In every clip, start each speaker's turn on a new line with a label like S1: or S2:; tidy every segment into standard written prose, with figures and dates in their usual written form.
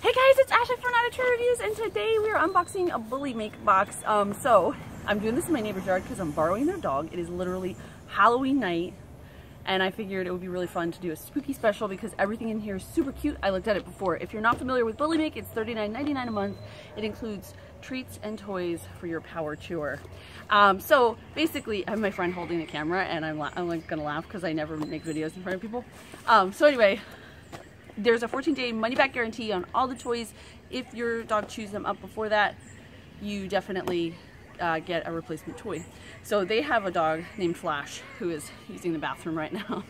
S1: Hey guys, it's Asheli from Not a True Reviews, and today we are unboxing a Bullymake box. So I'm doing this in my neighbor's yard because I'm borrowing their dog. It is literally Halloween night, and I figured it would be really fun to do a spooky special because everything in here is super cute. I looked at it before. If you're not familiar with Bullymake, it's $39.99 a month. It includes treats and toys for your power chewer. So basically, I have my friend holding the camera, and I'm like gonna laugh because I never make videos in front of people. So anyway. There's a 14-day money-back guarantee on all the toys. If your dog chews them up before that, you definitely get a replacement toy. So they have a dog named Flash who is using the bathroom right now.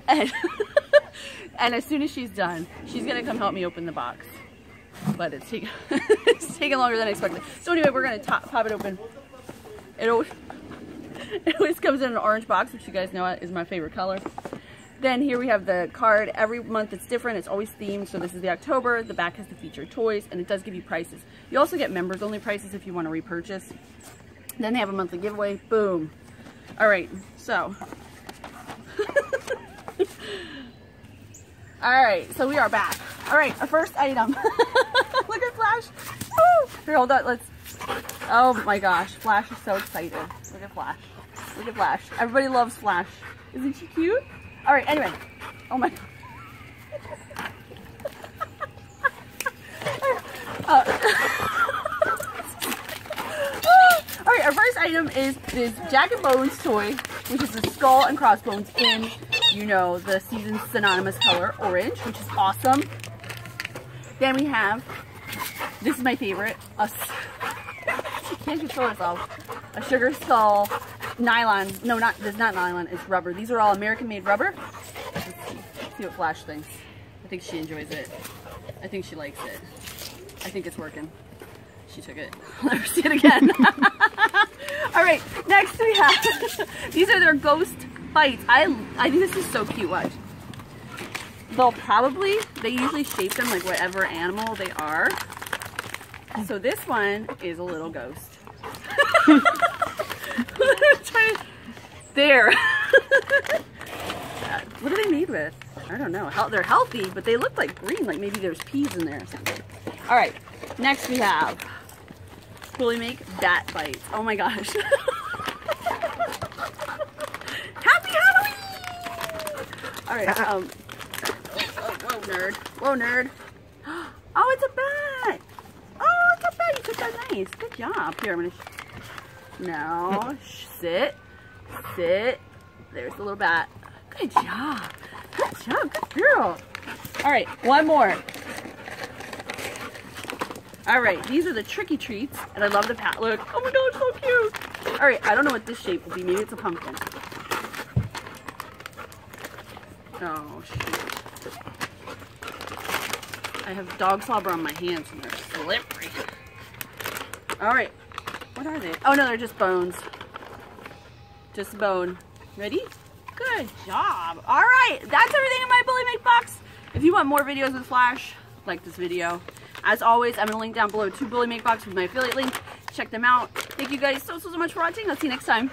S1: and as soon as she's done, she's gonna come help me open the box. But it's taking longer than I expected. So anyway, we're gonna pop it open. It always comes in an orange box, which you guys know is my favorite color. Then here we have the card. Every month it's different. It's always themed. So this is the October. The back has the featured toys, and it does give you prices. You also get members only prices if you want to repurchase. Then they have a monthly giveaway. Boom. All right. So. All right. So we are back. All right. Our first item. Look at Flash. Woo! Here, hold on. Let's. Oh my gosh. Flash is so excited. Look at Flash. Look at Flash. Everybody loves Flash. Isn't she cute? All right, anyway. Oh my God. All right, our first item is this Jack and Bones toy, which is the skull and crossbones in, you know, the season's synonymous color, orange, which is awesome. Then we have, this is my favorite, she can't control herself, a sugar skull. Nylon, no, this is not nylon, it's rubber. These are all American-made rubber. Let's see what Flash thinks. I think she enjoys it. I think she likes it. I think it's working. She took it. I'll never see it again. All right, next we have, these are their ghost bites. I think this is so cute. Watch. They usually shape them like whatever animal they are. So this one is a little ghost. There. What are they made with? I don't know. They're healthy, but they look like green, like maybe there's peas in there or something. All right, next we have Bullymake Bat Bites. Oh my gosh. Happy Halloween! All right, whoa, nerd. Whoa, nerd. Oh, it's a bat. Oh, it's a bat. You took that nice. Good job. Here, I'm gonna... No, sit. Sit. There's the little bat. Good job. Good job. Good girl. All right, one more. All right, these are the tricky treats, and I love the pat. Look. Oh my God, so cute. All right, I don't know what this shape will be. Maybe it's a pumpkin. Oh, shoot. I have dog slobber on my hands, and they're slippery. All right. What are they? Oh no, they're just bones. Just bone. Ready? Good job. All right, that's everything in my Bullymake box. If you want more videos with Flash, like this video. As always, I'm gonna link down below 2 Bullymake boxes with my affiliate link. Check them out. Thank you guys so much for watching. I'll see you next time.